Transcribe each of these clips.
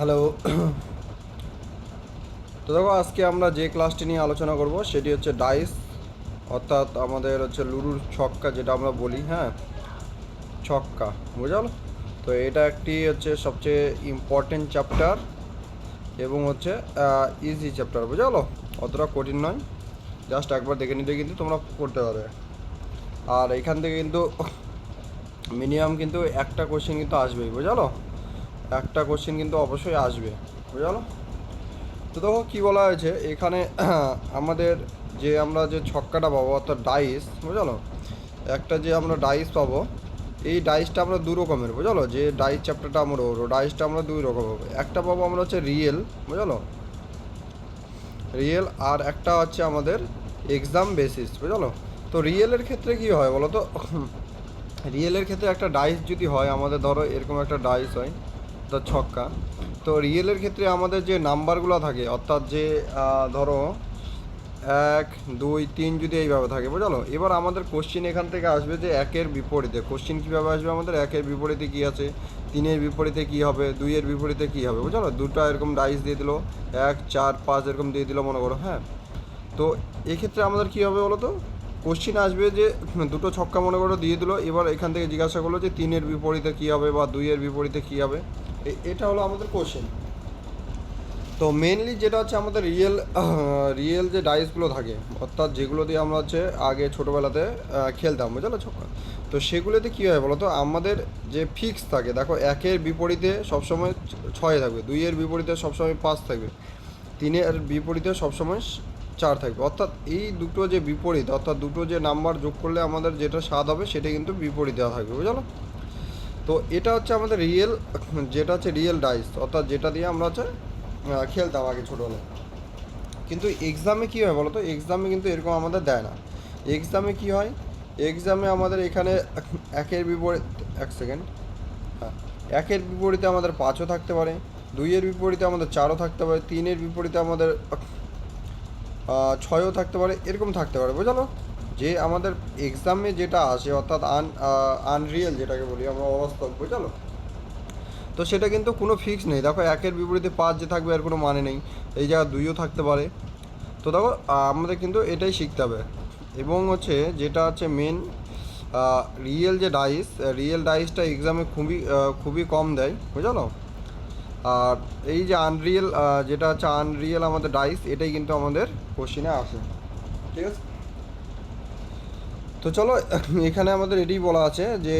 Hello. তো দেখো, আজকে আমরা যে ক্লাসটি নিয়ে আলোচনা করব সেটি হচ্ছে ডাইস, অর্থাৎ আমাদের হচ্ছে লুডুর ছক্কা যেটা আমরা বলি। হ্যাঁ, ছক্কা, বুঝাল। তো এটা একটি হচ্ছে সবচেয়ে ইম্পর্টেন্ট চ্যাপ্টার এবং হচ্ছে ইজি চ্যাপ্টার, বুঝালো। অতটা কঠিন নয়, জাস্ট একবার দেখে নিতে কিন্তু তোমরা করতে পারবে। আর এখান থেকে কিন্তু মিনিমাম কিন্তু একটা কোশ্চেন কিন্তু আসবেই, বুঝালো। একটা কোশ্চেন কিন্তু অবশ্যই আসবে, বুঝালো। তো দেখো কী বলা হয়েছে এখানে, আমাদের যে আমরা যে ছক্কাটা পাবো অর্থাৎ ডাইস, বুঝলো। একটা যে আমরা ডাইস পাবো, এই ডাইসটা আমরা দু রকমের, বুঝলো। যে ডাইস চ্যাপ্টারটা আমরা পাবো, ডাইসটা আমরা দুই রকম পাবো। একটা পাবো আমরা হচ্ছে রিয়েল, বুঝলো, রিয়েল। আর একটা হচ্ছে আমাদের এক্সাম বেসিস, বুঝলো। তো রিয়েলের ক্ষেত্রে কী হয় বলো তো, রিয়েলের ক্ষেত্রে একটা ডাইস যদি হয় আমাদের, ধরো এরকম একটা ডাইস হয় তো ছক্কা। তো রিয়েলের ক্ষেত্রে আমাদের যে নাম্বারগুলো থাকে, অর্থাৎ যে ধরো 1 2 3 যদি এইভাবে থাকে, বুঝলো। এবার আমাদের কোশ্চিন এখান থেকে আসবে যে একের বিপরীতে। কোশ্চিন কীভাবে আসবে আমাদের, একের বিপরীতে কী আছে, তিনের বিপরীতে কী হবে, দুইয়ের বিপরীতে কী হবে, বুঝলো। দুটো এরকম ডাইস দিয়ে দিল, 1 4 5 এরকম দিয়ে দিল মনে করো। হ্যাঁ, তো এক্ষেত্রে আমাদের কী হবে বলো তো, কোশ্চিন আসবে যে দুটো ছক্কা মনে করো দিয়ে দিল, এবার এখান থেকে জিজ্ঞাসা করলো যে তিনের বিপরীতে কী হবে বা দুইয়ের বিপরীতে কী হবে। এটা হলো আমাদের কোশ্চেন। তো মেনলি যেটা হচ্ছে আমাদের রিয়েল, রিয়েল যে ডাইসগুলো থাকে, অর্থাৎ যেগুলো দিয়ে আমরা হচ্ছে আগে ছোটোবেলাতে খেলতাম, বুঝলো, ছক্কা। তো সেগুলোতে কী হয় বলো তো, আমাদের যে ফিক্স থাকে, দেখো একের বিপরীতে সবসময় 6 থাকবে, দুইয়ের বিপরীতে সবসময় 5 থাকবে, তিনের বিপরীতে সবসময় 4 থাকবে। অর্থাৎ এই দুটো যে বিপরীত, অর্থাৎ দুটো যে নাম্বার যোগ করলে আমাদের যেটা স্বাদ হবে সেটা কিন্তু বিপরীত দেওয়া থাকবে, বুঝলো। তো এটা হচ্ছে আমাদের রিয়েল, যেটা হচ্ছে রিয়েল ডাইস, অর্থাৎ যেটা দিয়ে আমরা হচ্ছে খেলতাম আগে ছোটোবেলায়। কিন্তু এক্সামে কী হয় বলো তো, এক্সামে কিন্তু এরকম আমাদের দেয় না। এক্সামে কী হয়, এক্সামে আমাদের এখানে একের বিপরীত, এক সেকেন্ড, হ্যাঁ, একের বিপরীতে আমাদের 5ও থাকতে পারে, দুইয়ের বিপরীতে আমাদের 4ও থাকতে পারে, তিনের বিপরীতে আমাদের 6ও থাকতে পারে, এরকম থাকতে পারে, বুঝলো। যে আমাদের এক্সামে যেটা আসে, অর্থাৎ আনরিয়েল যেটাকে বলি আমরা, অবাস্তব, বুঝলো। তো সেটা কিন্তু কোনো ফিক্স নেই। দেখো একের বিপরীতে 5 যে থাকবে এর কোনো মানে নেই, এই জায়গায় 2ও থাকতে পারে। তো দেখো আমাদের কিন্তু এটাই শিখতে হবে। এবং হচ্ছে যেটা হচ্ছে মেন, রিয়েল যে ডাইস, রিয়েল ডাইসটা এক্সামে খুবই কম দেয়, বুঝলো। আর এই যে আনরিয়েল, যেটা হচ্ছে আনরিয়েল আমাদের ডাইস, এটাই কিন্তু আমাদের কোশ্চিনে আসে, ঠিক আছে। তো চলো, এখানে আমাদের এটাই বলা আছে যে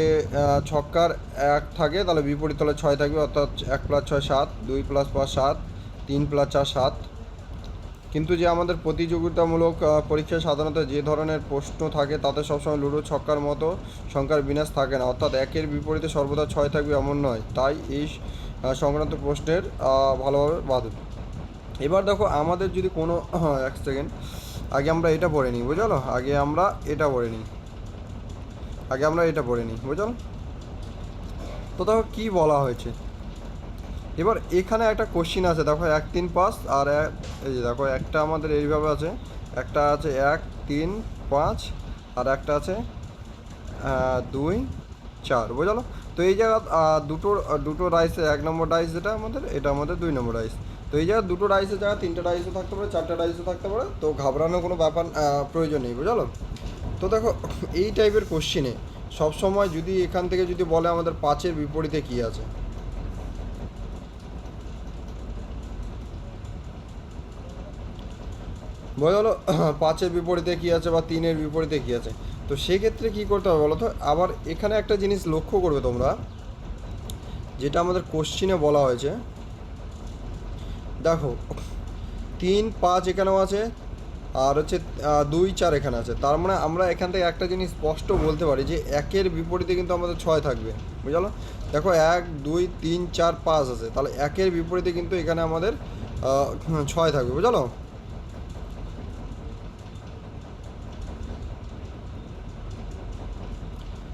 ছক্কার 1 থাকে তাহলে বিপরীত তলে 6 থাকবে, অর্থাৎ 1 + 6 7, 2 + 5 7, 3 + 4 7। কিন্তু যে আমাদের প্রতিযোগিতামূলক পরীক্ষায় সাধারণত যে ধরনের প্রশ্ন থাকে তাতে সবসময় লুডো ছক্কার মতো সংখ্যার বিন্যাস থাকে না, অর্থাৎ একের বিপরীতে সর্বদা 6 থাকবে এমন নয়। তাই এই সংক্রান্ত প্রশ্নের ভালোভাবে বাঁধবে। এবার দেখো আমাদের যদি কোনো, এক সেকেন্ড, আগে আমরা এটা পড়ে নিই, বুঝলো। আগে আমরা এটা পড়ে নিই, বুঝলো। তো দেখো কী বলা হয়েছে। এবার এখানে একটা কোশ্চিন আছে, দেখো 1 3 5 আর এই যে দেখো একটা আমাদের এইভাবে আছে, একটা আছে 1 3 5 আর একটা আছে 2 4, বুঝলো। তো এই জায়গা দুটো দুটো ডাইসে, 1 নম্বর ডাইস যেটা আমাদের, এটা আমাদের 2 নম্বর ডাইস। তো এই জায়গায় দুটো ডাইসের জায়গায় 3টে ডাইসও থাকতে পারে, 4টে ডাইসও থাকতে পারে। তো ঘাবড়ানোর কোনো ব্যাপার প্রয়োজন নেই, বুঝলো। তো দেখো এই টাইপের কোশ্চিনে সবসময় যদি এখান থেকে যদি বলে আমাদের 5-এর বিপরীতে কী আছে, বোঝা গেলো। 5-এর বিপরীতে কী আছে বা 3-এর বিপরীতে কী আছে। তো সেক্ষেত্রে কী করতে হবে বলো তো, আবার এখানে একটা জিনিস লক্ষ্য করবে তোমরা, যেটা আমাদের কোশ্চিনে বলা হয়েছে। দেখো 3 5 এখানেও আছে, আর হচ্ছে 2 4 এখানে আছে। তার মানে আমরা এখান থেকে একটা জিনিস স্পষ্ট বলতে পারি যে একের বিপরীতে কিন্তু আমাদের 6 থাকবে, বুঝলো। দেখো 1 2 3 4 5 আছে, তাহলে একের বিপরীতে কিন্তু এখানে আমাদের 6 থাকবে, বুঝলো।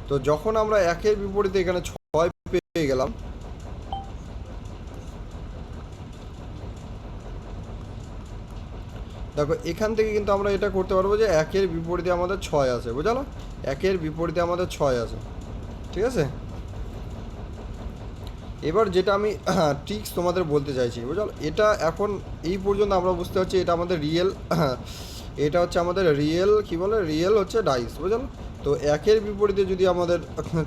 তো যখন আমরা একের বিপরীতে এখানে 6 পেয়ে গেলাম, দেখো এখান থেকে কিন্তু আমরা এটা করতে পারবো যে একের বিপরীতে আমাদের 6 আছে, বুঝলো। একের বিপরীতে আমাদের 6 আছে, ঠিক আছে। এবার যেটা আমি ট্রিক্স তোমাদের বলতে চাইছি বুঝলো, এটা এখন এই পর্যন্ত আমরা বুঝতে পারছি এটা আমাদের রিয়েল এটা হচ্ছে আমাদের রিয়েল কী বলে রিয়েল হচ্ছে ডাইস বুঝলো। তো একের বিপরীতে যদি আমাদের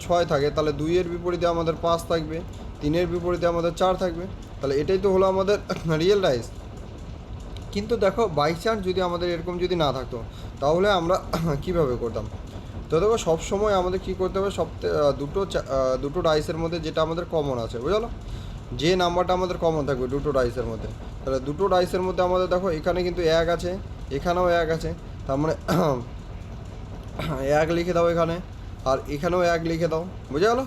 6 থাকে তাহলে 2-এর বিপরীতে আমাদের 5 থাকবে, 3-এর বিপরীতে আমাদের 4 থাকবে, তাহলে এটাই তো হলো আমাদের রিয়েল ডাইস। কিন্তু দেখো বাই চান্স যদি আমাদের এরকম যদি না থাকতো তাহলে আমরা কীভাবে করতাম? তো দেখো সবসময় আমাদের কী করতে হবে, দুটো ডাইসের মধ্যে যেটা আমাদের কমন আছে বুঝলো, যে নাম্বারটা আমাদের কমন থাকবে দুটো ডাইসের মধ্যে, তাহলে দুটো ডাইসের মধ্যে আমাদের দেখো এখানে কিন্তু 1 আছে, এখানেও 1 আছে, তার মানে 1 লিখে দাও এখানে, আর এখানেও 1 লিখে দাও, বুঝে গেলো?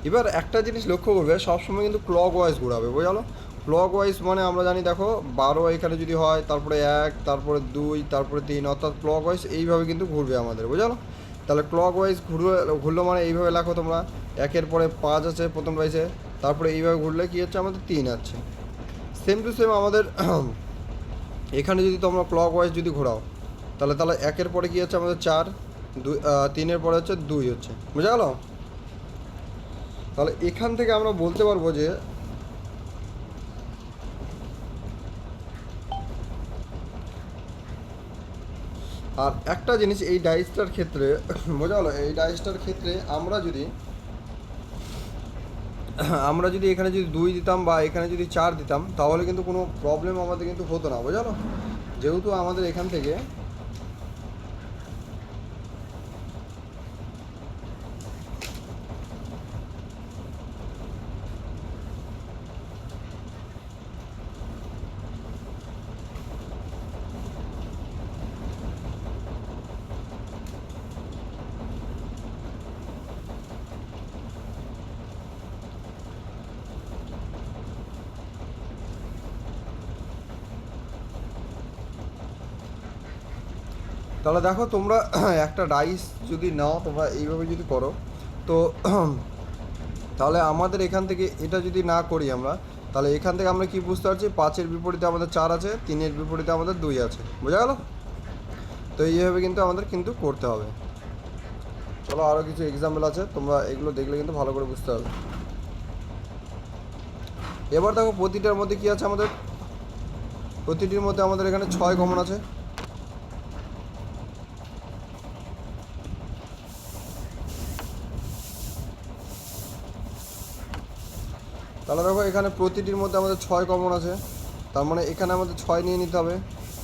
এবার একটা জিনিস লক্ষ্য করবে, সবসময় কিন্তু ক্লক ওয়াইজ ঘোরাবে, বুঝে গেলো? ক্লক ওয়াইজ মানে আমরা জানি দেখো 12 এখানে যদি হয়, তারপরে 1, তারপরে 2, তারপরে 3, অর্থাৎ ক্লক ওয়াইজ এইভাবে কিন্তু ঘুরবে আমাদের, বুঝে গেলো? তাহলে ক্লক ওয়াইজ ঘুরলো মানে এইভাবে লেখো তোমরা, 1-এর পরে 5 আছে প্রথম ডাইসে, তারপরে এইভাবে ঘুরলে কী হচ্ছে আমাদের 3 আছে। সেম টু সেম আমাদের এখানে যদি তোমরা ক্লক ওয়াইজ যদি ঘোরাও তাহলে 1-এর পরে কী হচ্ছে আমাদের 4, 2, 3-এর পরে হচ্ছে 2 হচ্ছে, বুঝা গেল? তাহলে এখান থেকে আমরা বলতে পারবো যে আর একটা জিনিস এই ডাইসটার ক্ষেত্রে বোঝা গেলো, এই ডাইসটার ক্ষেত্রে আমরা যদি এখানে যদি 2 দিতাম বা এখানে যদি 4 দিতাম তাহলে কিন্তু কোনো প্রবলেম আমাদের কিন্তু হতো না, বোঝা গেলো? যেহেতু আমাদের এখান থেকে তাহলে দেখো তোমরা একটা ডাইস যদি নাও তোমরা এইভাবে যদি করো তো তাহলে আমাদের এখান থেকে এটা যদি না করি আমরা, তাহলে এখান থেকে আমরা কি বুঝতে পারছি, 5-এর বিপরীতে আমাদের 4 আছে, 3-এর বিপরীতে আমাদের 2 আছে, বোঝা গেল? তো এইভাবে কিন্তু আমাদের কিন্তু করতে হবে। চলো আরও কিছু এক্সাম্পল আছে, তোমরা এগুলো দেখলে কিন্তু ভালো করে বুঝতে হবে। এবার দেখো প্রতিটার মধ্যে কী আছে আমাদের, প্রতিটির মধ্যে আমাদের এখানে 6 কমন আছে, তাহলে দেখো এখানে প্রতিটির মধ্যে আমাদের 6 কমন আছে, তার মানে এখানে আমাদের 6 নিয়ে নিতে হবে,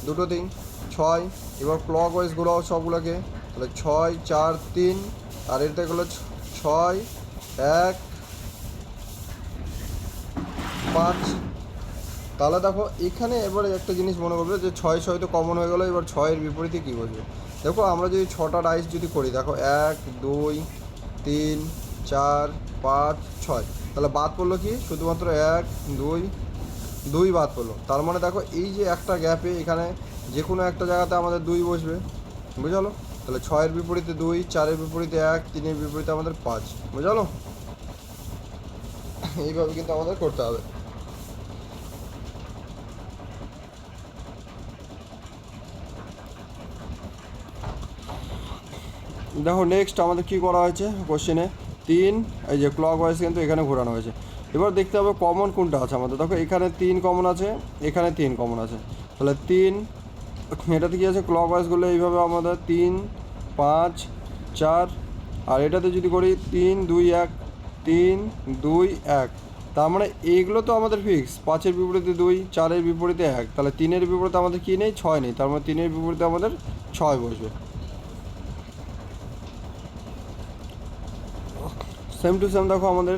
2, 3, 6। এবার ক্লক ওয়াইজ ঘোরাও সবগুলোকে, তাহলে 6, 4, 3, আর এটা হলো 6, 1, 5। তাহলে দেখো এখানে এবারে একটা জিনিস মনে করবে যে 6 তো কমন হয়ে গেলো, এবার 6-এর বিপরীতে কী বসবে? দেখো আমরা যদি 6টা ডাইস যদি করি, দেখো 1, 2, 3, 4, 5, 6, তাহলে বাদ পড়লো কি শুধুমাত্র 1, 2 বাদ পড়লো, তার মানে দেখো এই যে একটা গ্যাপে এখানে যে কোনো একটা জায়গাতে আমাদের 2 বসবে, বুঝালো? তাহলে 6-এর বিপরীতে 2, 4-এর বিপরীতে 1, 3-এর বিপরীতে আমাদের 5, বুঝালো? এইভাবে কিন্তু আমাদের করতে হবে। দেখো নেক্সট আমাদের কী করা হয়েছে কোশ্চেনে, 3, এই যে ক্লক ওয়াইজ কিন্তু এখানে ঘোরানো হয়েছে। এবার দেখতে হবে কমন কোনটা আছে আমাদের, দেখো এখানে 3 কমন আছে, এখানে 3 কমন আছে, তাহলে 3 এটাতে কী আছে ক্লক ওয়াইজ করলে এইভাবে আমাদের 3, 5, 4, আর এটাতে যদি করি 3, 2, 1, 3, 2, 1, তার মানে এইগুলো তো আমাদের ফিক্স, 5-এর বিপরীতে 2, 4-এর বিপরীতে 1, তাহলে 3-এর বিপরীতে আমাদের কী নেই, 6 নেই, তার মানে 3-এর বিপরীতে আমাদের 6 বসবে। সেম টু সেম দেখো আমাদের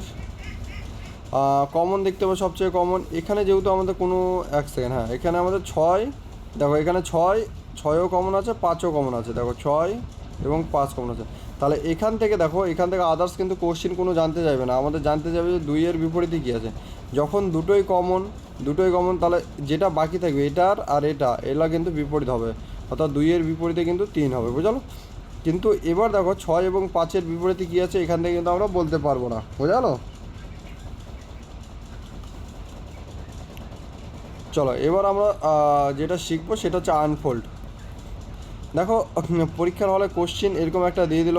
কমন দেখতে পাবো, সবচেয়ে কমন এখানে যেহেতু আমাদের কোনো 1 সেকেন্ড, হ্যাঁ এখানে আমাদের 6, দেখো এখানে 6ও কমন আছে, 5ও কমন আছে, দেখো 6 এবং 5 কমন আছে। তাহলে এখান থেকে দেখো এখান থেকে আদার্স কিন্তু কোশ্চিন কোনো জানতে যাবে না, আমাদের জানতে যাবে যে 2-এর বিপরীতে কী আছে। যখন দুটোই কমন তাহলে যেটা বাকি থাকবে এটার আর এলা কিন্তু বিপরীত হবে, অর্থাৎ 2-এর বিপরীতে কিন্তু 3 হবে, বুঝলো? কিন্তু এবার দেখো 6 এবং 5-এর বিপরীতে কী আছে এখান থেকে কিন্তু আমরা বলতে পারবো না, বুঝলো? চলো এবার আমরা যেটা শিখবো সেটা হচ্ছে আনফোল্ড। দেখো পরীক্ষার হলে কোশ্চিন এরকম একটা দিয়ে দিল,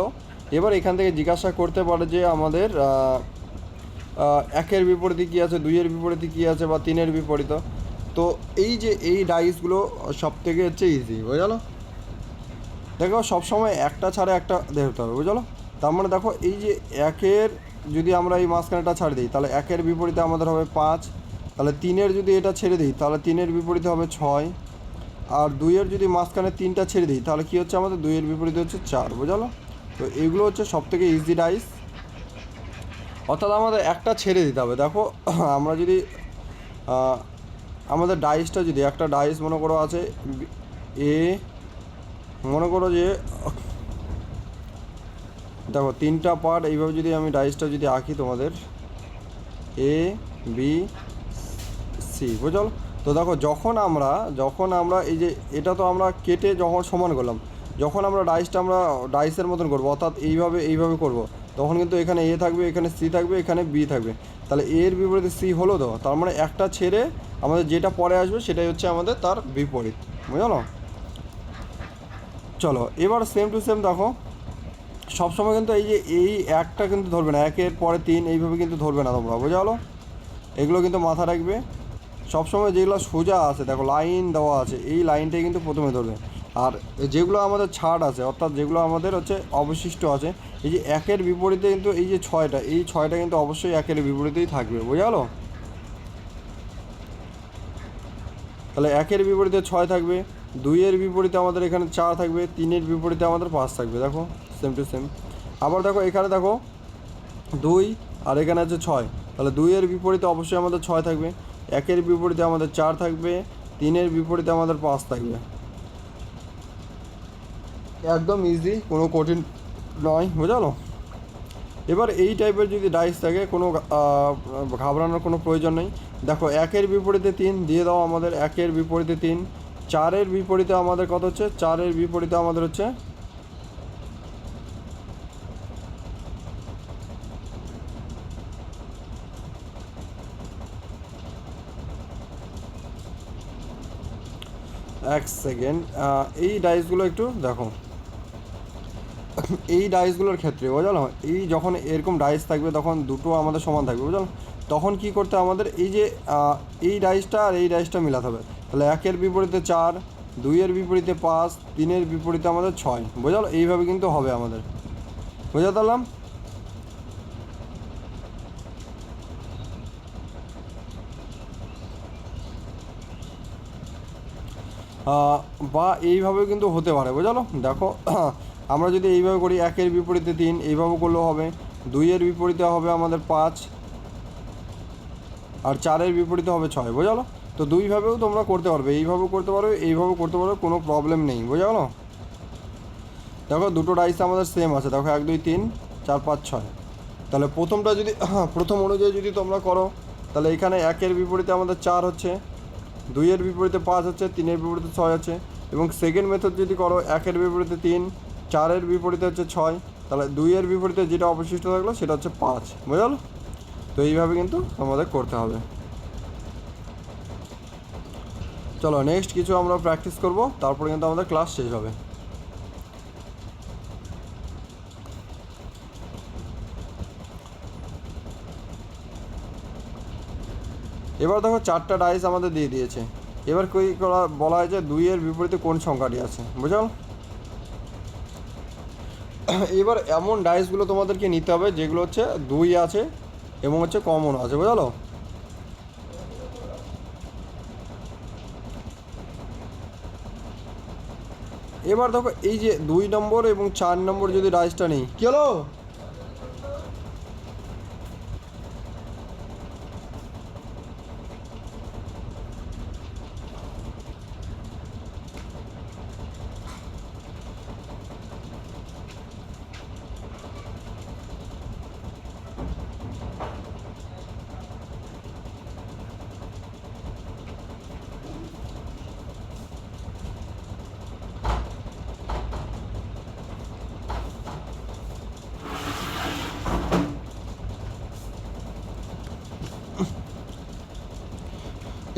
এবার এখান থেকে জিজ্ঞাসা করতে পারে যে আমাদের একের বিপরীতে কী আছে, দুইয়ের বিপরীতে কী আছে, বা তিনের বিপরীত। তো এই যে এই ডাইসগুলো সব থেকে হচ্ছে ইজি, বুঝলো। দেখো সবসময় একটা ছাড়ে একটা দেখতে হবে, বুঝলো। তার মানে দেখো এই যে একের যদি আমরা এই মাঝখানেটা ছাড়ে দিই তাহলে একের বিপরীতে আমাদের হবে 5, তাহলে তিনের যদি এটা ছেড়ে দিই তাহলে তিনের বিপরীতে হবে 6, আর দুইয়ের যদি মাঝখানে 3টা ছেড়ে দিই তাহলে কী হচ্ছে আমাদের দুইয়ের বিপরীতে হচ্ছে 4, বুঝলো। তো এইগুলো হচ্ছে সবথেকে ইজি ডাইস, অর্থাৎ আমাদের একটা ছেড়ে দিতে হবে। দেখো আমরা যদি আমাদের ডাইসটা যদি একটা ডাইস মনে করো আছে এ, মনে করো যে দেখো 3টা পার্ট, এইভাবে যদি আমি ডাইসটা যদি আঁকি তোমাদের এ বি সি, বুঝলো। তো দেখো যখন আমরা এই যে এটা তো আমরা কেটে যখন সমান করলাম, যখন আমরা আমরা ডাইসের মতন করবো, অর্থাৎ এইভাবে করব, তখন কিন্তু এখানে এ থাকবে, এখানে সি থাকবে, এখানে বি থাকবে। তাহলে এর বিপরীতে সি হলো, তো তার মানে একটা ছেড়ে আমাদের যেটা পরে আসবে সেটাই হচ্ছে আমাদের তার বিপরীত, বুঝলো। চলো এবার সেম টু সেম দেখো, সবসময় কিন্তু এই যে এই একটা কিন্তু ধরবে না, একের পরে 3 এইভাবে কিন্তু ধরবে না তোমরা, বুঝলো। এগুলো কিন্তু মাথা রাখবে। সবসময় যেগুলো সোজা আছে, দেখো লাইন দেওয়া আছে, এই লাইনটাই কিন্তু প্রথমে ধরবে। আর যেগুলো আমাদের ছাড় আছে, অর্থাৎ যেগুলো আমাদের হচ্ছে অবশিষ্ট আছে, এই যে একের বিপরীতে কিন্তু এই যে 6টা, এই 6টা কিন্তু অবশ্যই একের বিপরীতেই থাকবে, বুঝলো। তাহলে একের বিপরীতে 6 থাকবে, দুইয়ের বিপরীতে আমাদের এখানে 4 থাকবে, তিনের বিপরীতে আমাদের 5 থাকবে, দেখো সেম টু সেম। আবার দেখো এখানে দেখো 2 আর এখানে আছে 6, তাহলে দুইয়ের বিপরীতে অবশ্যই আমাদের 6 থাকবে, একের বিপরীতে আমাদের 4 থাকবে, তিনের বিপরীতে আমাদের 5 থাকবে। একদম ইজি, কোনো কঠিন নয়, বুঝলো। এবার এই টাইপের যদি ডাইস থাকে কোনো ঘাবড়ানোর কোনো প্রয়োজন নেই। দেখো একের বিপরীতে 3 দিয়ে দাও, আমাদের একের বিপরীতে 3, 4-এর বিপরীতে আমাদের কত হচ্ছে, 4-এর বিপরীতে আমাদের হচ্ছে 1 সেকেন্ড, এই ডাইসগুলো একটু দেখো। এই ডাইসগুলোর ক্ষেত্রে, বুঝলো, এই যখন এরকম ডাইস থাকবে তখন দুটো আমাদের সমান থাকবে, বুঝলো। তখন কি করতে আমাদের এই যে এই ডাইসটা আর এই ডাইসটা মিলাতে হবে। তাহলে একের বিপরীতে 4, দুইয়ের বিপরীতে 5, তিনের বিপরীতে আমাদের 6, বুঝলো। এইভাবে কিন্তু হবে আমাদের, বুঝতে পারলাম। বা এইভাবেও কিন্তু হতে পারে, বুঝলো। দেখো আমরা যদি এইভাবে করি, একের বিপরীতে 3 এইভাবে করলেও হবে, দুইয়ের বিপরীতে হবে আমাদের 5, আর 4-এর বিপরীতে হবে 6, বুঝলো। তো দুইভাবেও তোমরা করতে পারবে, এইভাবেও করতে পারবে, এইভাবেও করতে পারবে, কোনো প্রবলেম নেই, বুঝলো। দেখো দুটো ডাইস আমাদের সেম আছে, দেখো 1 2 3 4 5 6। তাহলে প্রথমটা যদি প্রথম অনুযায়ী যদি তোমরা করো, তাহলে এখানে একের বিপরীতে আমাদের 4 হচ্ছে, দুইয়ের বিপরীতে 5 হচ্ছে, তিনের বিপরীতে 6 আছে। এবং সেকেন্ড মেথড যদি করো, একের বিপরীতে 3, 4-এর বিপরীতে হচ্ছে 6, তাহলে দুইয়ের বিপরীতে যেটা অবশিষ্ট থাকলো সেটা হচ্ছে 5, বুঝলো। তো এইভাবে কিন্তু আমাদের করতে হবে। চলো নেক্সট কিছু আমরা প্র্যাকটিস করব, তারপরে কিন্তু আমাদের ক্লাস শেষ হবে। এবার দেখো 4টা ডাইস আমাদের দিয়ে দিয়েছে। এবার কী করা বলা হয়েছে, 2-এর বিপরীতে কোন সংখ্যাটি আছে, বুঝলো। এবার এমন ডাইসগুলো তোমাদেরকে নিতে হবে যেগুলো হচ্ছে 2 আছে এবং হচ্ছে কমন আছে, বুঝলো। এবার দেখো এই যে 2 নম্বর এবং 4 নম্বর যদি ডাইসটা নেই, কি হলো।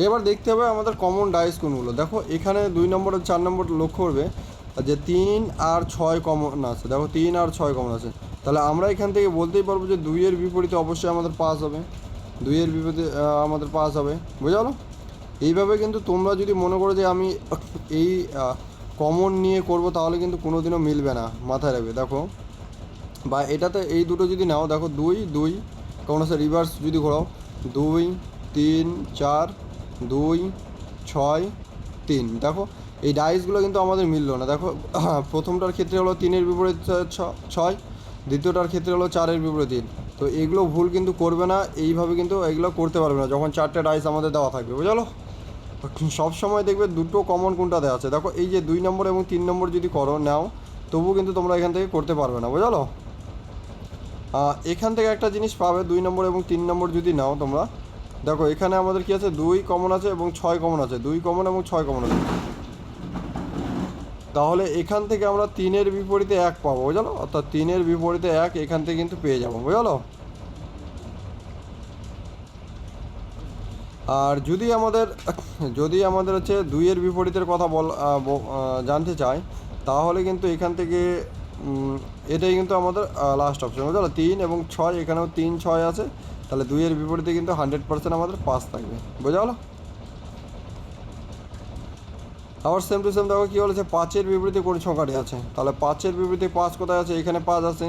এবার দেখতে হবে আমাদের কমন ডাইস কোনগুলো। দেখো এখানে 2 নম্বর আর 4 নম্বর লক্ষ্য করবে যে 3 আর 6 কমন আছে, দেখো 3 আর 6 কমন আছে। তাহলে আমরা এখান থেকে বলতেই পারবো যে 2-এর বিপরীতে অবশ্যই আমাদের পাস হবে, 2-এর বিপরীতে আমাদের পাস হবে, বুঝা গেলো? এইভাবে কিন্তু তোমরা যদি মনে করো যে আমি এই কমন নিয়ে করব, তাহলে কিন্তু কোনো দিনও মিলবে না, মাথায় রাখবে। দেখো, বা এটাতে এই দুটো যদি নাও, দেখো 2 কেমন আছে, রিভার্স যদি ঘোরাও, 2 3 4 2 6 3, দেখো এই ডাইসগুলো কিন্তু আমাদের মিললো না। দেখো প্রথমটার ক্ষেত্রে হলো 3-এর বিপরীতে 6, দ্বিতীয়টার ক্ষেত্রে হলো 4-এর বিপরীতে 3। তো এগুলো ভুল কিন্তু করবে না, এইভাবে কিন্তু এগুলো করতে পারবে না যখন 4টে ডাইস আমাদের দেওয়া থাকবে, বুঝলো? সব সময় দেখবে দুটো কমন কোনটা দেওয়া আছে। দেখো এই যে 2 নম্বর এবং 3 নম্বর যদি করো নাও, তবুও কিন্তু তোমরা এখান থেকে করতে পারবে না, বুঝলো? এখান থেকে একটা জিনিস পাবে, 2 নম্বর এবং 3 নম্বর যদি নাও তোমরা, দেখো এখানে আমাদের কি আছে, 2 কমন আছে এবং 6 কমন আছে, 2 কমন এবং 6 কমন আছে। তাহলে এখান থেকে আমরা 3-এর বিপরীতে 1 পাবো, বুঝলো? অর্থাৎ 3-এর বিপরীতে 1 এখান থেকে কিন্তু পেয়ে যাবো, বুঝলো? আর যদি আমাদের হচ্ছে 2-এর বিপরীতের কথা জানতে চাই, তাহলে কিন্তু এখান থেকে এটাই কিন্তু আমাদের লাস্ট অপশন, বুঝলো? 3 এবং 6, এখানেও 3 6 আছে, তাহলে 2-এর বিপরীতে কিন্তু 100% আমাদের পাস থাকবে, বোঝা গেলো? আবার সেম টু সেম দেখো কী বলেছে, 5-এর বিপরীতে কোন সংখ্যাটি আছে, তাহলে 5-এর বিপরীতে 5 কোথায় আছে, এখানে 5 আছে,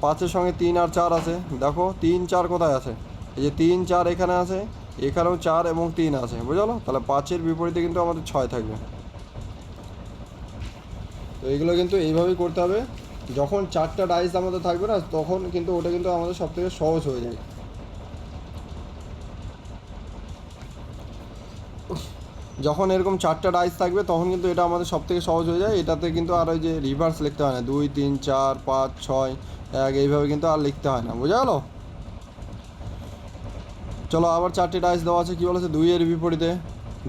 5-এর সঙ্গে 3 আর 4 আছে, দেখো 3 4 কোথায় আছে, এই যে 3 4 এখানে আছে, এখানেও 4 এবং 3 আছে, বুঝলো? তাহলে 5-এর বিপরীতে কিন্তু আমাদের 6 থাকবে। তো এইগুলো কিন্তু এইভাবেই করতে হবে। যখন 4টা ডাইস আমাদের থাকবে না, তখন কিন্তু ওটা কিন্তু আমাদের সবথেকে সহজ হয়ে যায়। যখন এরকম 4টা ডাইস থাকবে, তখন কিন্তু এটা আমাদের সবথেকে সহজ হয়ে যায়। এটাতে কিন্তু আর ওই যে রিভার্স লিখতে হয় না, 2 3 4 5 6 1, এইভাবে কিন্তু আর লিখতে হয় না, বোঝা গেলো? চলো আবার 4টে ডাইস দেওয়া আছে, কী বলেছে, 2-এর বিপরীতে,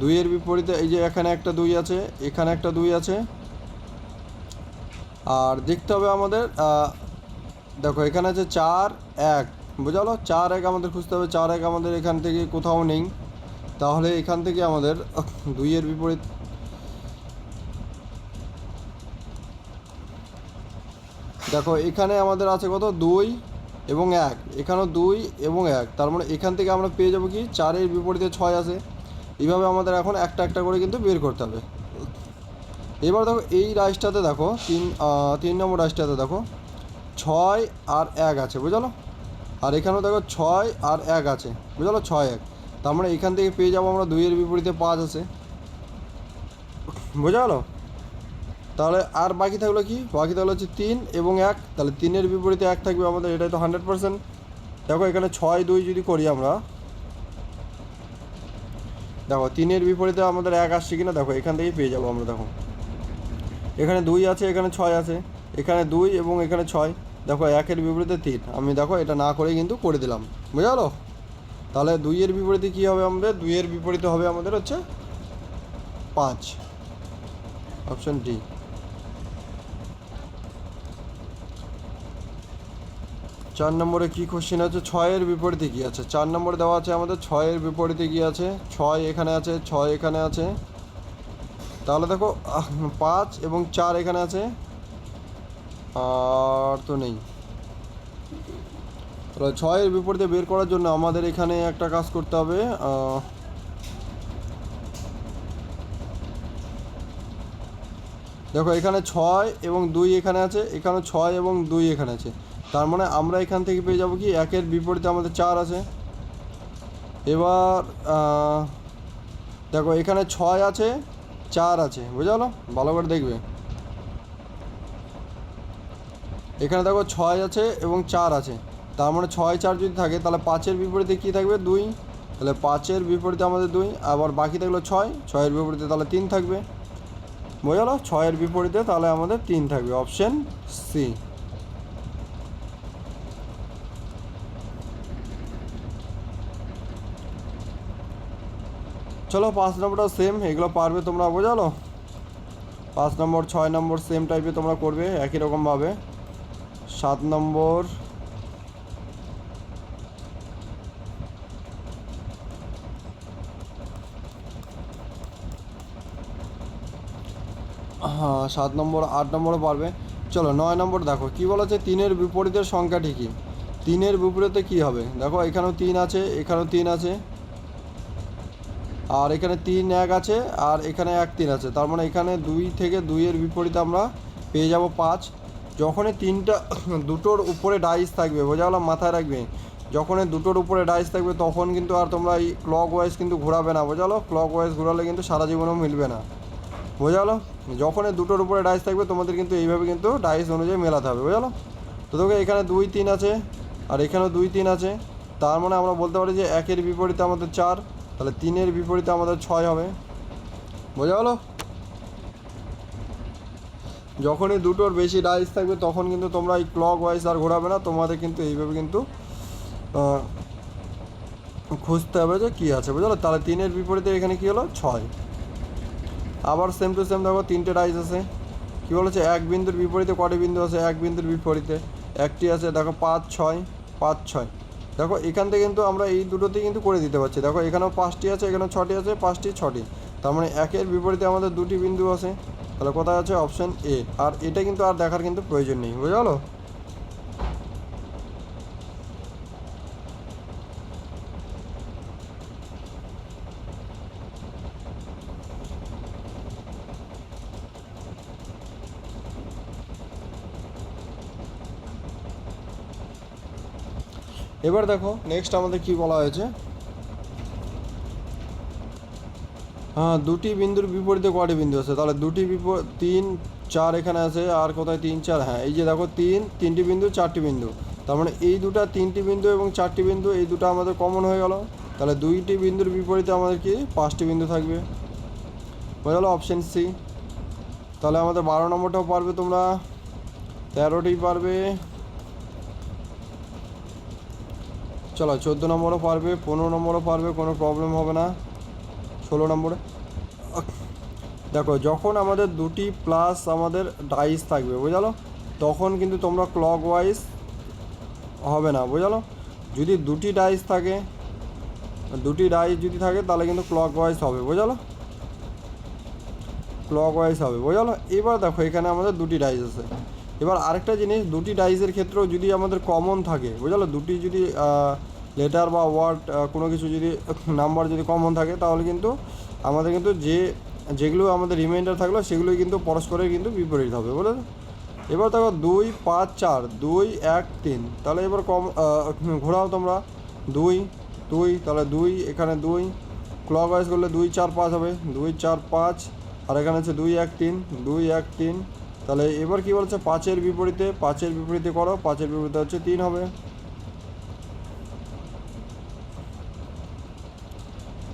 2-এর বিপরীতে এই যে এখানে একটা 2 আছে, এখানে একটা 2 আছে। আর দেখতে হবে আমাদের, দেখো এখানে আছে 4 1, বোঝা গেলো? 4 1 আমাদের খুঁজতে হবে, 4 1 আমাদের এখান থেকে কোথাও নেই। তাহলে এখান থেকে আমাদের 2-এর বিপরীত, দেখো এখানে আমাদের আছে কত, 2 এবং 1, এখানেও 2 এবং 1, তার মানে এখান থেকে আমরা পেয়ে যাবো কি, 4-এর বিপরীতে 6 আছে। এইভাবে আমাদের এখন একটা একটা করে কিন্তু বের করতে হবে। এবার দেখো এই রাইসটাতে, দেখো 3 নম্বর রাইসটাতে দেখো 6 আর 1 আছে, বুঝলো? আর এখানেও দেখো 6 আর 1 আছে, বুঝলো? 6 1, তার মানে এখান থেকে পেয়ে যাবো আমরা 2-এর বিপরীতে 5 আছে, বোঝা গেলো? তাহলে আর বাকি থাকলো কি, বাকি থাকলো হচ্ছে 3 এবং 1, তাহলে 3-এর বিপরীতে 1 থাকবে আমাদের, এটাই তো 100%। দেখো এখানে 6 2 যদি করি আমরা, দেখো 3-এর বিপরীতে আমাদের 1 আসছে কিনা, দেখো এখান থেকেই পেয়ে যাবো আমরা। দেখো এখানে 2 আছে, এখানে 6 আছে, এখানে 2 এবং এখানে 6, দেখো 1-এর বিপরীতে 3, আমি দেখো এটা না করেই কিন্তু করে দিলাম, বুঝা গেলো? তাহলে 2-এর বিপরীতে কী হবে আমাদের, 2-এর বিপরীতে হবে আমাদের হচ্ছে 5, অপশন ডি। 4 নম্বরে কী কোশ্চেন আছে, 6-এর বিপরীতে কী আছে, 4 নম্বরে দেওয়া আছে আমাদের 6-এর বিপরীতে কী আছে, 6 এখানে আছে, 6 এখানে আছে। তাহলে দেখো 5 এবং 4 এখানে আছে, আর তো নেই। তাহলে 6-এর বিপরীতে বের করার জন্য আমাদের এখানে একটা কাজ করতে হবে, দেখো এখানে 6 এবং 2 এখানে আছে, এখানে 6 এবং 2 এখানে আছে, তার মানে আমরা এখান থেকে পেয়ে যাবো কি, 1-এর বিপরীতে আমাদের 4 আছে। এবার দেখো এখানে 6 আছে, 4 আছে, বুঝা গেলো? ভালো করে দেখবে, এখানে দেখো 6 আছে এবং 4 আছে, তার মানে 6 4 যদি থাকে, তাহলে 5-এর বিপরীতে কী থাকবে, 2, তাহলে 5-এর বিপরীতে আমাদের 2, আবার বাকি থাকলো 6, 6-এর বিপরীতে তাহলে 3 থাকবে, বুঝা গেলো? 6-এর বিপরীতে তাহলে আমাদের 3 থাকবে, অপশন সি। চলো 5 নম্বরটাও সেম, এগুলো পারবে তোমরা, বোঝালো? 5 নম্বর 6 নম্বর সেম টাইপে তোমরা করবে একই রকমভাবে। 7 নম্বর, হ্যাঁ 7 নম্বর 8 নম্বরও পারবে। চলো 9 নম্বর দেখো কি বলেছে, 3-এর বিপরীতের সংখ্যাটি কি? 3-এর বিপরীতে কি হবে? দেখো এখানেও 3 আছে, এখানেও 3 আছে, আর এখানে 3 1 আছে, আর এখানে 1 3 আছে। তার মানে এখানে 2 থেকে 2-এর বিপরীতে আমরা পেয়ে যাব 5। যখনই তিনটা দুটোর উপরে ডাইস থাকবে, বোঝা গেল, মাথায় রাখবে, যখনই দুটোর উপরে ডাইস থাকবে তখন কিন্তু আর তোমরা এই ক্লক ওয়াইজ কিন্তু ঘোরাবে না, বোঝা গেলো? ক্লক ওয়াইজ ঘোরালে কিন্তু সারা জীবনেও মিলবে না, বোঝা গেলো? যখনই দুটোর উপরে ডাইস থাকবে তোমাদের কিন্তু এইভাবে কিন্তু ডাইস অনুযায়ী মেলাতে হবে, বোঝা গেলো? তো তোকে এখানে 2 3 আছে, আর এখানেও 2 3 আছে। তার মানে আমরা বলতে পারি যে 1-এর বিপরীতে আমাদের 4, তাহলে 3-এর বিপরীতে আমাদের 6 হবে, বোঝা গেলো? যখনই দুটোর বেশি ডাইস থাকবে তখন কিন্তু তোমরা এই ক্লক ওয়াইজ আর ঘোরাবে না, তোমাদের কিন্তু এইভাবে কিন্তু খুঁজতে হবে যে কী আছে, বুঝলো? তাহলে 3-এর বিপরীতে এখানে কী হলো? 6। আবার সেম টু সেম দেখো 3টে ডাইস আছে, কী বলেছে? 1 বিন্দুর বিপরীতে কটি বিন্দু আছে? 1 বিন্দুর বিপরীতে 1টি আছে। দেখো 5 6 5 6। দেখো এখান থেকে কিন্তু আমরা এই দুটোতেই কিন্তু করে দিতে পারছি। দেখো এখানেও 5টি আছে, এখানেও 6টি আছে, 5টি 6টি। তার মানে 1-এর বিপরীতে আমাদের 2টি বিন্দু আছে। তাহলে কোথায় আছে? Option A. আর এটা কিন্তু আর দেখার কিন্তু প্রয়োজন নেই, বুঝা গেলো? এবার দেখো নেক্সট আমাদের কি বলা হয়েছে, হ্যাঁ, 2টি বিন্দুর বিপরীতে কটি বিন্দু আছে? তাহলে 3 4 এখানে আছে, আর কোথায় 3 4? হ্যাঁ, এই যে দেখো 3টি বিন্দু 4টি বিন্দু। তার মানে এই দুটো 3টি বিন্দু এবং 4টি বিন্দু, এই দুটো আমাদের কমন হয়ে গেল। তাহলে 2টি বিন্দুর বিপরীতে আমাদের কি 5টি বিন্দু থাকবে, বোঝা গেলো? Option C. তাহলে আমাদের 12 নম্বরটাও পারবে তোমরা, 13টি পারবে, চলো 14 নম্বরও পারবে, 15 নম্বরও পারবে, কোনো প্রবলেম হবে না। 16 নম্বরে দেখো যখন আমাদের 2টি প্লাস আমাদের ডাইস থাকবে, বোঝালো, তখন কিন্তু তোমরা ক্লক ওয়াইজ হবে না, বোঝালো? যদি 2টি ডাইস থাকে, 2টি ডাইস যদি থাকে তাহলে কিন্তু ক্লক ওয়াইজ হবে, বোঝালো? ক্লক ওয়াইজ হবে, বোঝালো? এবার দেখো এখানে আমাদের 2টি ডাইস আছে। এবার আরেকটা জিনিস, 2টি ডাইসের ক্ষেত্রেও যদি আমাদের কমন থাকে, বোঝালো, 2টি যদি লেটার বা ওয়ার্ড কোনো কিছু যদি নাম্বার যদি কমন থাকে তাহলে কিন্তু আমাদের কিন্তু যেগুলো আমাদের রিমাইন্ডার থাকলো সেগুলোই কিন্তু পরস্পরের কিন্তু বিপরীত হবে, বুঝলে? এবার দেখো 2 5 4 2 1 3। তাহলে এবার ঘোরাও তোমরা, 2 2, তাহলে 2 এখানে 2, ক্লক ওয়াইজ করলে 2 4 5 হবে, 2 4 5, আর এখানে আছে 2 1 3 2 1 3। তাহলে এবার কী বলছে? 5-এর বিপরীতে, 5-এর বিপরীতে করো, 5-এর বিপরীতে হচ্ছে 3 হবে।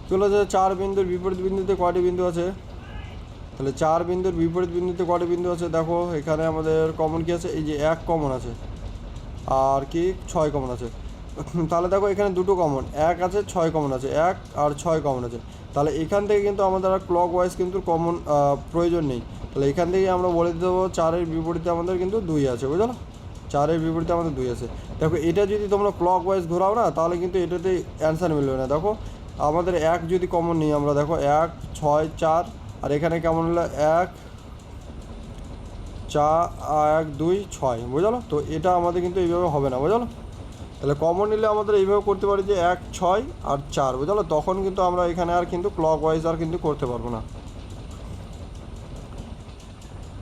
চলে যাচ্ছে 4 বিন্দুর বিপরীত বিন্দুতে কয়টি বিন্দু আছে? তাহলে 4 বিন্দুর বিপরীত বিন্দুতে কয়টি বিন্দু আছে? দেখো এখানে আমাদের কমন কী আছে? এই যে 1 কমন আছে, আর কি 6 কমন আছে। তাহলে দেখো এখানে দুটো কমন, 1 আছে, 6 কমন আছে, 1 আর 6 কমন আছে। তাহলে এখান থেকে কিন্তু আমাদের আর ক্লক ওয়াইজ কিন্তু কমন প্রয়োজন নেই। তাহলে এখান থেকে আমরা বলে দিতে দেবো 4-এর বিপরীতে আমাদের কিন্তু 2 আছে, বুঝলো? 4-এর বিপরীতে আমাদের 2 আছে। দেখো এটা যদি তোমরা ক্লক ওয়াইজ ঘোরাও না তাহলে কিন্তু এটাতে অ্যান্সার মিলবে না। দেখো আমাদের 1 যদি কমন নিই আমরা, দেখো 1 6 4, আর এখানে কেমন হলো 1 4 1 2 6, বুঝলো? তো এটা আমাদের কিন্তু এইভাবে হবে না, বুঝলো? তাহলে কমন নিলে আমাদের এইভাবে করতে পারি যে 1 6 আর 4, বুঝলো? তখন কিন্তু আমরা এখানে আর কিন্তু ক্লক ওয়াইজ আর কিন্তু করতে পারবো না।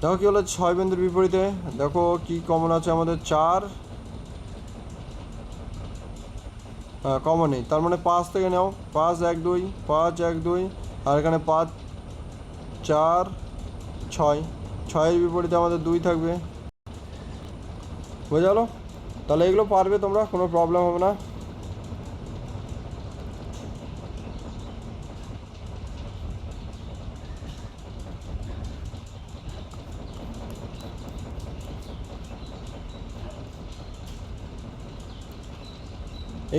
দেখো কী হলো 6 বিন্দুর বিপরীতে, দেখো কি কমন আছে আমাদের 4, কমন নেই। তার মানে 5 থেকে নাও, 5 1 2 5 1 2, আর এখানে 5 4 6, 6-এর বিপরীতে আমাদের 2 থাকবে, বুঝা গেলো? তাহলে এগুলো পারবে তোমরা, কোনো প্রবলেম হবে না।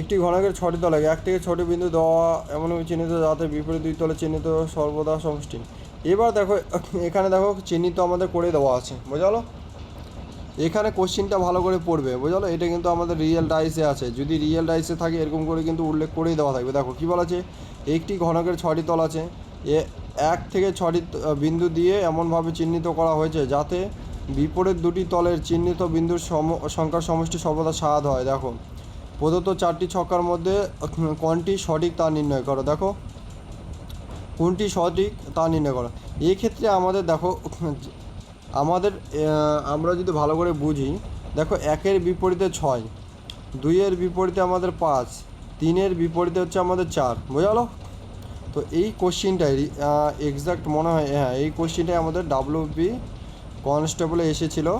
একটি ঘনকের 6টি তলে 1 থেকে 6টি বিন্দু দেওয়া এমনভাবে চিহ্নিত যাতে বিপরীত 2 তলে চিহ্নিত সর্বদা সমষ্টি। এবার দেখো এখানে দেখো চিহ্নিত আমাদের করে দেওয়া আছে, বোঝালো? এখানে কোশ্চিনটা ভালো করে পড়বে, বোঝালো? এটা কিন্তু আমাদের রিয়েল ডাইসে আছে, যদি রিয়েল ডাইসে থাকে এরকম করে কিন্তু উল্লেখ করেই দেওয়া থাকবে। দেখো কী বলা আছে? একটি ঘনকের 6টি তল আছে, 1 থেকে 6টি বিন্দু দিয়ে এমনভাবে চিহ্নিত করা হয়েছে যাতে বিপরীত দুটি তলের চিহ্নিত বিন্দুর সংখ্যার সমষ্টি সর্বদা 7 হয়। দেখো প্রদত্ত 4টি ছক্কার মধ্যে কোনটি সঠিক তা নির্ণয় করো। দেখো কোনটি সঠিক তা নির্ণয় করো। এক্ষেত্রে আমাদের দেখো আমাদের আমরা যদি ভালো করে বুঝি, দেখো 1-এর বিপরীতে 6, 2-এর বিপরীতে আমাদের 5, 3-এর বিপরীতে হচ্ছে আমাদের 4, বোঝা গেলো? তো এই কোশ্চিনটাই এক্সাক্ট মনে হয়, হ্যাঁ এই কোশ্চিনটাই আমাদের WP কনস্টেবলে এসেছিলো,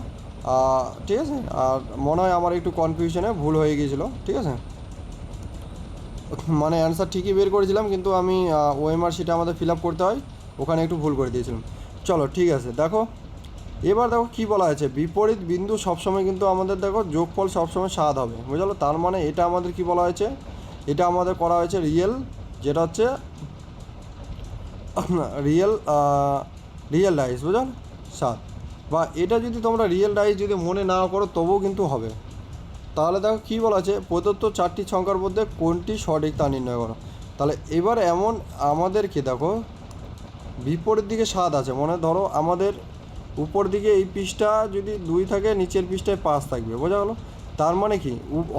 ঠিক আছে। আর মনে হয় আমার একটু কনফিউশনে ভুল হয়ে গিয়েছিলো, ঠিক আছে। মানে অ্যান্সার ঠিকই বের করেছিলাম, কিন্তু আমি ওএমআর শিটে আমাদের ফিল আপ করতে হয়, ওখানে একটু ভুল করে দিয়েছিলাম। চলো ঠিক আছে, দেখো এবার দেখো কী বলা আছে, বিপরীত বিন্দু সবসময় কিন্তু আমাদের দেখো যোগফল সবসময় 7 হবে, বুঝলো? তার মানে এটা আমাদের কি বলা হয়েছে, এটা আমাদের করা হয়েছে রিয়েল, যেটা হচ্ছে রিয়েল রিয়েল ডাইস, বুঝলো? 7, বা এটা যদি তোমরা রিয়েল ডাইস যদি মনে না করো তবুও কিন্তু হবে। তাহলে দেখো কী বলা আছে, প্রদত্ত 4টি সংখ্যার মধ্যে কোনটি সঠিক তা নির্ণয় করো। তাহলে এবার এমন আমাদেরকে দেখো বিপরীত দিকে 7 আছে, মনে ধরো আমাদের উপর দিকে এই পৃষ্ঠা যদি 2 থাকে, নিচের পৃষ্ঠায় 5 থাকবে, বোঝা গেলো? তার মানে কি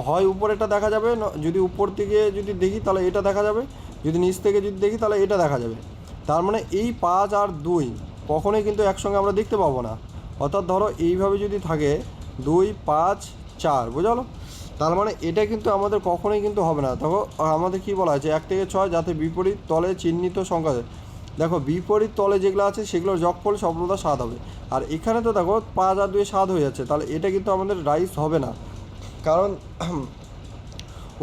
হয় উপরেটা দেখা যাবে, যদি উপর থেকে যদি দেখি তাহলে এটা দেখা যাবে, যদি নিচ থেকে যদি দেখি তাহলে এটা দেখা যাবে। তার মানে এই 5 আর 2 কখনোই কিন্তু একসঙ্গে আমরা দেখতে পাবো না। অর্থাৎ ধরো এইভাবে যদি থাকে 2, 5, 4, বোঝা গেলো? তার মানে এটা কিন্তু আমাদের কখনোই কিন্তু হবে না। দেখো আমাদের কি বলা আছে, 1 থেকে 6 যাতে বিপরীত তলে চিহ্নিত সংখ্যা, দেখো বিপরীত তলে যেগুলো আছে সেগুলোর যোগফল সর্বদা 7 হবে। আর এখানে তো দেখো 5 আর 2 7 হয়ে যাচ্ছে, তাহলে এটা কিন্তু আমাদের রাইস হবে না। কারণ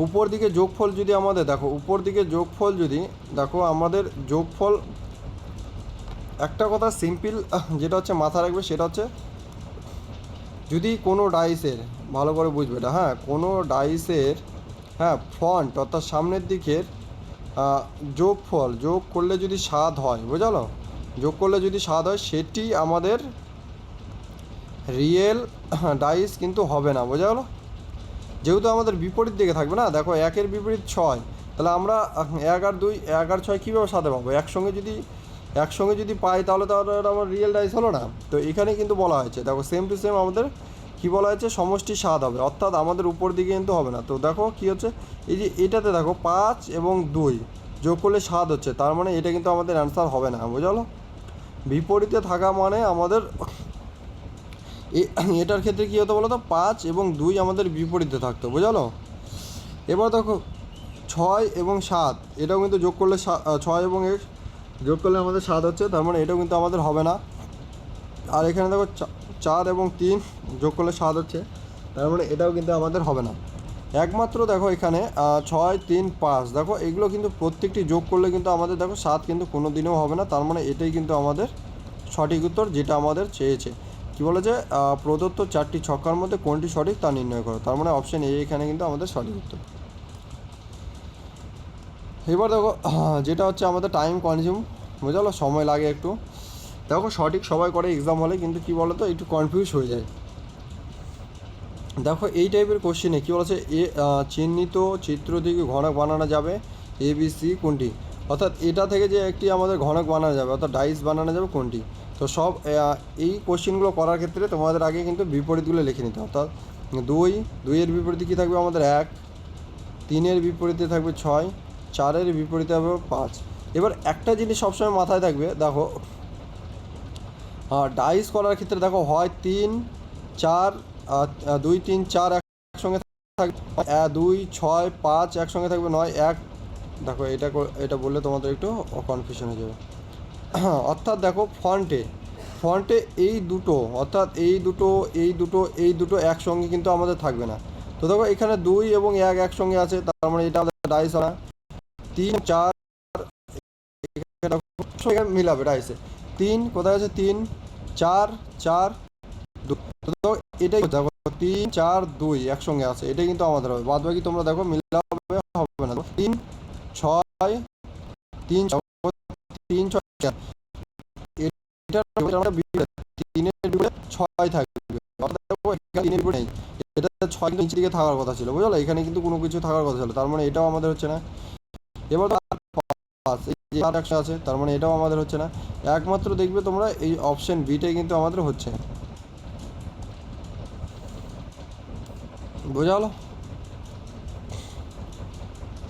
উপর দিকে যোগফল যদি আমাদের দেখো, উপর দিকে যোগফল যদি দেখো আমাদের যোগফল, একটা কথা সিম্পল যেটা হচ্ছে মাথা রাখবে, সেটা হচ্ছে যদি কোনো ডাইসের, ভালো করে বুঝবে এটা, হ্যাঁ কোনো ডাইসের, হ্যাঁ ফ্রন্ট অর্থাৎ সামনের দিকের যোগফল যোগ করলে যদি 7 হয়, বোঝালো? যোগ করলে যদি 7 হয়, সেটি আমাদের রিয়েল ডাইস কিন্তু হবে না, বোঝা গেলো? যেহেতু আমাদের বিপরীত দিকে থাকবে না, দেখো 1-এর বিপরীত 6, তাহলে আমরা 1 আর 2, 1 আর 6 কীভাবে সাথে পাবো? একসঙ্গে যদি পাই তাহলে আমার রিয়েল ডাইস হলো না। তো এখানে কিন্তু বলা হয়েছে, দেখো সেম টু সেম আমাদের কী বলা হয়েছে, সমষ্টি 7 হবে, অর্থাৎ আমাদের উপর দিকে কিন্তু হবে না। তো দেখো কী হচ্ছে, এই যে এটাতে দেখো 5 এবং 2 যোগ করলে 7 হচ্ছে, তার মানে এটা কিন্তু আমাদের অ্যান্সার হবে না, বোঝালো? বিপরীতে থাকা মানে আমাদের এটার ক্ষেত্রে কী হতো বলো তো, 5 এবং 2 আমাদের বিপরীতে থাকতো, বোঝালো? এবার দেখো 6 এবং 7 এটাও কিন্তু যোগ করলে 6 এবং যোগ করলে আমাদের 7 হচ্ছে, তার মানে এটাও কিন্তু আমাদের হবে না। আর এখানে দেখো 4 এবং 3 যোগ করলে 7 হচ্ছে, তার মানে এটাও কিন্তু আমাদের হবে না। একমাত্র দেখো এখানে 6, 3, 5, দেখো এগুলো কিন্তু প্রত্যেকটি যোগ করলে কিন্তু আমাদের দেখো 7 কিন্তু কোনো দিনেও হবে না। তার মানে এটাই কিন্তু আমাদের সঠিক উত্তর, যেটা আমাদের চেয়েছে। কী বলে যে প্রদত্ত 4টি ছক্কার মধ্যে কোনটি সঠিক তা নির্ণয় করো। তার মানে অপশান এ এখানে কিন্তু আমাদের সঠিক উত্তর। এবার দেখো যেটা হচ্ছে আমাদের টাইম কনজিউম, বোঝালো? সময় লাগে একটু। দেখো সঠিক সবাই করে এক্সাম হলে, কিন্তু কী বলো তো একটু কনফিউজ হয়ে যায়। দেখো এই টাইপের কোশ্চেনে কী বলেছে, চিহ্নিত চিত্র থেকে ঘনক বানানো যাবে ABC কোনটি? অর্থাৎ এটা থেকে যে একটি আমাদের ঘনক বানানো যাবে, অর্থাৎ ডাইস বানানো যাবে কোনটি? তো সব এই কোশ্চেনগুলো করার ক্ষেত্রে তোমাদের আগে কিন্তু বিপরীতগুলো লিখে নিতে, অর্থাৎ 2-এর বিপরীতে কী থাকবে আমাদের 1, 3-এর বিপরীতে থাকবে 6, 4-এর বিপরীতে হবে 5। এবার একটা জিনিস সবসময় মাথায় থাকবে, দেখো ডাইস করার ক্ষেত্রে দেখো হয় 3, 4, 2, 3, 4 একসঙ্গে থাকবে, 2, 6, 5 একসঙ্গে থাকবে, 9, 1, দেখো এটা বললে তোমাদের একটু কনফিউশন হয়ে যাবে। অর্থাৎ দেখো ফ্রন্টে এই দুটো, অর্থাৎ এই দুটো একসঙ্গে কিন্তু আমাদের থাকবে না। তো দেখো এখানে 2 এবং 1 একসঙ্গে আছে, তার মানে এটা আমাদের ডাইস হয় না। 3, 4 মিলাবে ডাইসে, 3 কোথায় আছে, 3, 4, 4, 2, তো এটাই দেখো 3, 4, 2 একসঙ্গে আছে, এটাই কিন্তু আমাদের হবে। বাদ বাকি তোমরা দেখো মিলাবে, হবে না। 3, 6, 3, 6, 3, 6, এটা 3-এর বিপরীতে 6 থাকবে, দেখো এখানে 3-এর বিপরীতে নেই, এটা 6 কিন্তু নিচের দিকে থাকার কথা ছিল, বুঝলো? এখানে কিন্তু কোনো কিছু থাকার কথা ছিল, তার মানে এটাও আমাদের হচ্ছে না। এবার 5 এই যে 8 একশো আছে, তার মানে এটাও আমাদের হচ্ছে না। একমাত্র দেখবে তোমরা এই অপশন বিটাই কিন্তু আমাদের হচ্ছে। বোঝা হলো?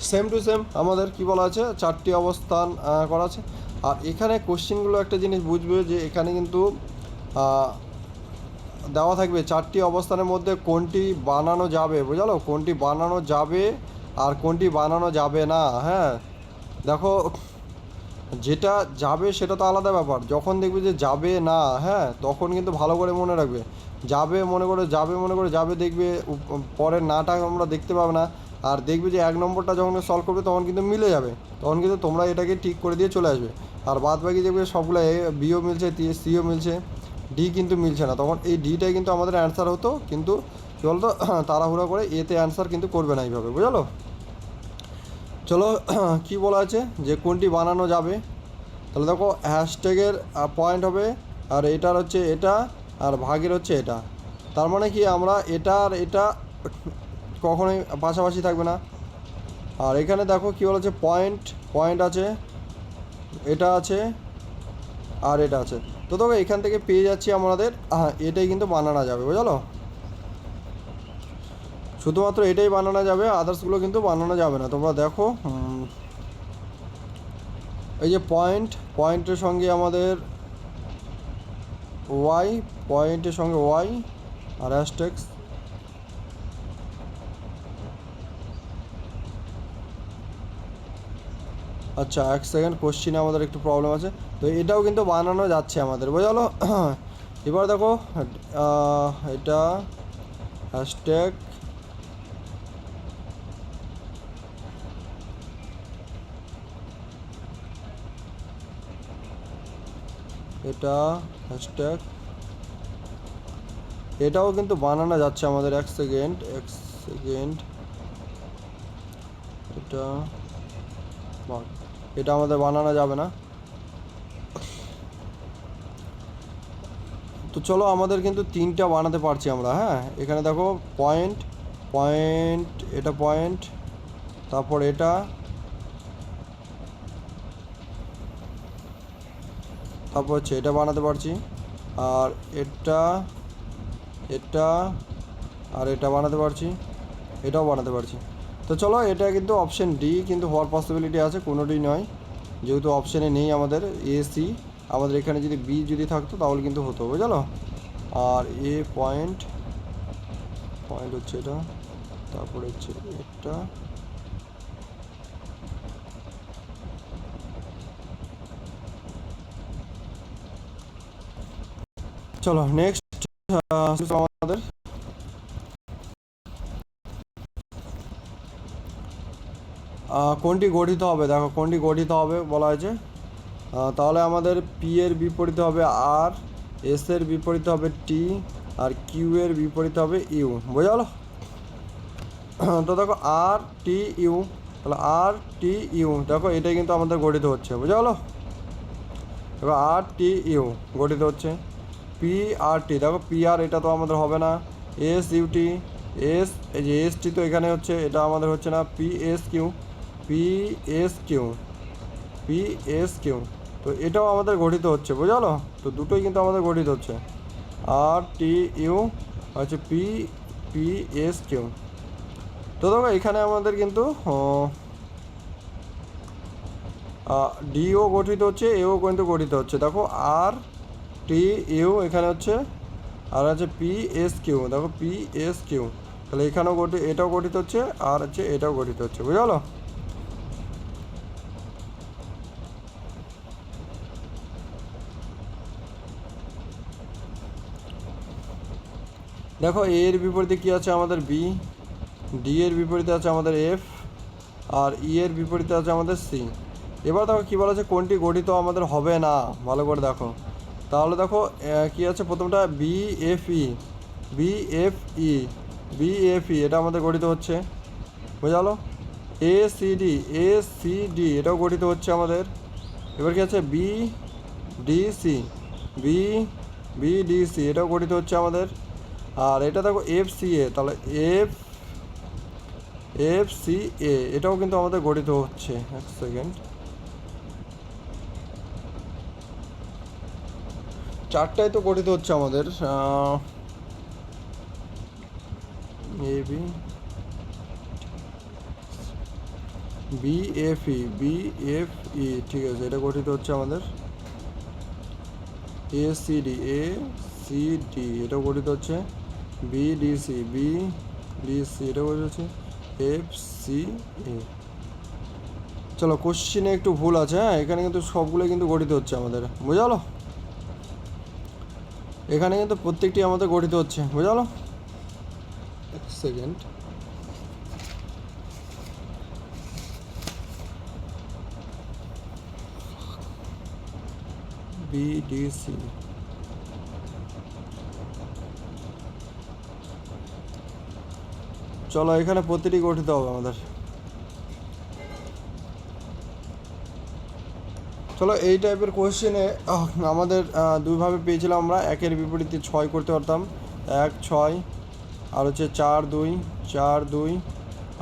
সেম টু সেম আমাদের কি বলা আছে, চারটি অবস্থান করা আছে। আর এখানে কোশ্চেনগুলো একটা জিনিস বুঝবে যে এখানে কিন্তু দেওয়া থাকবে চারটি অবস্থানের মধ্যে কোনটি বানানো যাবে, বুঝালো, কোনটি বানানো যাবে আর কোনটি বানানো যাবে না। হ্যাঁ, দেখো, যেটা যাবে সেটা তো আলাদা ব্যাপার, যখন দেখবে যে যাবে না, হ্যাঁ, তখন কিন্তু ভালো করে মনে রাখবে। যাবে মনে করে যাবে দেখবে পরের নাটা আমরা দেখতে পাবে না। আর দেখবে যে 1 নম্বরটা যখন সলভ করবে তখন কিন্তু মিলে যাবে, তখন কিন্তু তোমরা এটাকে ঠিক করে দিয়ে চলে আসবে। আর বাদ বাকি দেখবে সবগুলো বিও মিলছে, সিও মিলছে, ডি কিন্তু মিলছে না, তখন এই ডিটাই কিন্তু আমাদের অ্যান্সার হতো। কিন্তু কী বলতো, তাড়াহুড়া করে এতে অ্যান্সার কিন্তু করবে না এইভাবে, বুঝলো? চলো, কি বলা আছে যে কোনটি বানানো যাবে, তাহলে দেখো হ্যাশট্যাগের পয়েন্ট হবে, আর এটার হচ্ছে এটা, আর ভাগের হচ্ছে এটা। তার মানে কি আমরা এটা আর এটা কখনোই পাশাপাশি থাকবে না। আর এখানে দেখো কী বলেছে, পয়েন্ট আছে, এটা আছে, আর এটা আছে। তো দেখো এখান থেকে পেয়ে যাচ্ছি আমাদের, এটাই কিন্তু বানানো যাবে, বুঝলো? শুধুমাত্র এটাই বানানো যাবে, আদার্সগুলো কিন্তু বানানো যাবে না। তোমরা দেখো, এই যে পয়েন্টের সঙ্গে আমাদের ওয়াই, পয়েন্টের সঙ্গে ওয়াই, আর হ্যাশট্যাগস। আচ্ছা, এক সেকেন্ড, কোশ্চিনে আমাদের একটু প্রবলেম আছে, তো এটাও কিন্তু বানানো যাচ্ছে আমাদের, বোঝালো? এবার দেখো, এটা হ্যাশট্যাগ, এটা হ্যাশট্যাগ, এটাও কিন্তু বানানো যাচ্ছে আমাদের। এক সেকেন্ড, এটা এটা আমাদের বানানো যাবে না। তো চলো, আমাদের কিন্তু 3টা বানাতে পারছি আমরা। হ্যাঁ, এখানে দেখো পয়েন্ট, এটা পয়েন্ট, তারপর এটা, তারপর হচ্ছে এটা বানাতে পারছি, আর এটা, আর এটা বানাতে পারছি, এটাও বানাতে পারছি। তো চলো, এটা কিন্তু অপশান ডি কিন্তু হওয়ার পসিবিলিটি আছে, কোনোটি নয়, যেহেতু অপশানে নেই আমাদের এ সি। আমাদের এখানে যদি বি যদি থাকতো তাহলে কিন্তু হতো, বুঝলো? আর এ পয়েন্ট হচ্ছে এটা, তারপরে হচ্ছে এটা, চলো নেক্সট আমাদের কোনটি গঠিত হবে। দেখো কোনটি গঠিত হবে বলা হয়েছে, তাহলে আমাদের পি এর বিপরীতে হবে আর, এস এর বিপরীতে হবে টি, আর কিউ এর বিপরীতে হবে ইউ, বোঝালো? তো দেখো আর টি ইউ, তাহলে আর টি ইউ, দেখো এটাই কিন্তু আমাদের গঠিত হচ্ছে, বোঝালো? দেখো আর টি ইউ গঠিত হচ্ছে। পি আর টি, দেখো পি আর, এটা তো আমাদের হবে না। এস ইউটি, এই যে এস টি তো এখানে হচ্ছে, এটা আমাদের হচ্ছে না। P S Q, P S Q, P S Q, তো এটাও আমাদের গঠিত হচ্ছে, বোঝালো? তো দুটোই কিন্তু আমাদের গঠিত হচ্ছে। আর টি ইউ হচ্ছে পি এস কিউ। তো দেখো এখানে আমাদের কিন্তু ডিও গঠিত হচ্ছে, এও কিন্তু গঠিত হচ্ছে। দেখো আর টি ইউ এখানে হচ্ছে, আর আছে পি এস কিউ, দেখো পি এস কিউ, তাহলে এখানেও এটাও গঠিত হচ্ছে, আর হচ্ছে এটাও গঠিত হচ্ছে, বুঝলো? দেখো এ এর বিপরীতে কী আছে আমাদের বি, ডি এর বিপরীতে আছে আমাদের এফ, আর ই এর বিপরীতে আছে আমাদের সি। এবার দেখো কী বলা আছে, কোনটি গঠিত আমাদের হবে না, ভালো করে দেখো। তাহলে দেখো কী আছে, প্রথমটা B F E, B F E, B F E, এটা আমাদের গঠিত হচ্ছে, বোঝালো? A C D, A C D, এটাও গঠিত হচ্ছে আমাদের। এবার কি আছে, B D C, B B D C, এটাও গঠিত হচ্ছে আমাদের। আর এটা দেখো এফ সি এ, তাহলে এফ এফ সি এ, এটাও কিন্তু আমাদের গঠিত হচ্ছে। এক সেকেন্ড, চারটায় তো গঠিত হচ্ছে আমাদের। A B B F E B F E, ঠিক আছে, এটা গঠিত হচ্ছে আমাদের A C D, A C D, এটাও গঠিত হচ্ছে B D C, B D C, এটা গঠিত হচ্ছে এফ সি এ। চলো কোশ্চিনে একটু ভুল আছে, হ্যাঁ, এখানে কিন্তু সবগুলো কিন্তু গঠিত হচ্ছে আমাদের, বোঝালো? এখানে কিন্তু প্রত্যেকটি আমাদের গঠিত হচ্ছে, বোঝালো? এক সেকেন্ড, বিডিসি, চলো এখানে প্রতিটি গঠিত হবে আমাদের। চলো এই টাইপের কোয়েশ্চেনে আমাদের দুইভাবে পেয়েছিলাম আমরা, একের বিপরীতে 6 করতে পারতাম, 1 6, আর হচ্ছে 4 2 4 2,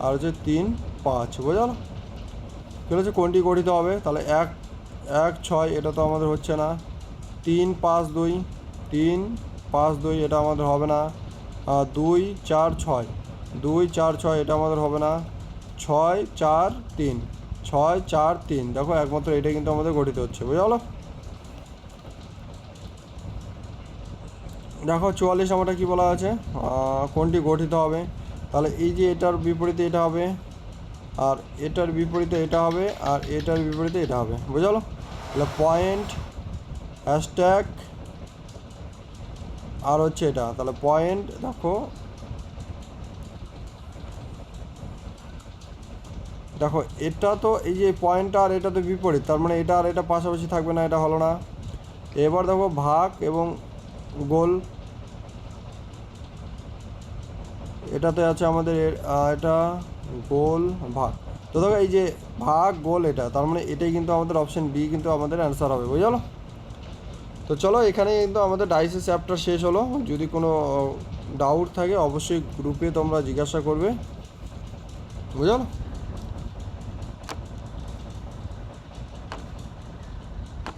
আর হচ্ছে 3 5, বোঝালো? ঠিক আছে, কোনটি গঠিত হবে? তাহলে 1 1 6 এটা তো আমাদের হচ্ছে না, 3 5 2 3 5 2 এটা আমাদের হবে না, 2 4 6 2 4 6 এটা আমাদের হবে না, 6 4 3 6 4 3, দেখো একমাত্র এটা কিন্তু আমাদের গঠিত হচ্ছে, বুঝা গেলো? দেখো 44 নাম্বারটা কী বলা আছে, কোনটি গঠিত হবে? তাহলে এই যে এটার বিপরীতে এটা হবে, আর এটার বিপরীতে এটা হবে, আর এটার বিপরীতে এটা হবে, বুঝা গেলো? তাহলে পয়েন্ট, হ্যাশট্যাগ, আর হচ্ছে এটা, তাহলে পয়েন্ট, দেখো দেখো এটা তো এই যে পয়েন্টটা আর এটা তো বিপরীত, তার মানে এটা আর এটা পাশাপাশি থাকবে না, এটা হলো না। এবার দেখো ভাগ এবং গোল, এটাতে আছে আমাদের এটা গোল ভাগ, তো দেখো এই যে ভাগ গোল এটা, তার মানে এটাই কিন্তু আমাদের অপশান বি কিন্তু আমাদের অ্যান্সার হবে, বুঝলো? তো চলো এখানে কিন্তু আমাদের ডাইসের চ্যাপ্টার শেষ হলো। যদি কোনো ডাউট থাকে অবশ্যই গ্রুপে তোমরা জিজ্ঞাসা করবে, বুঝলো?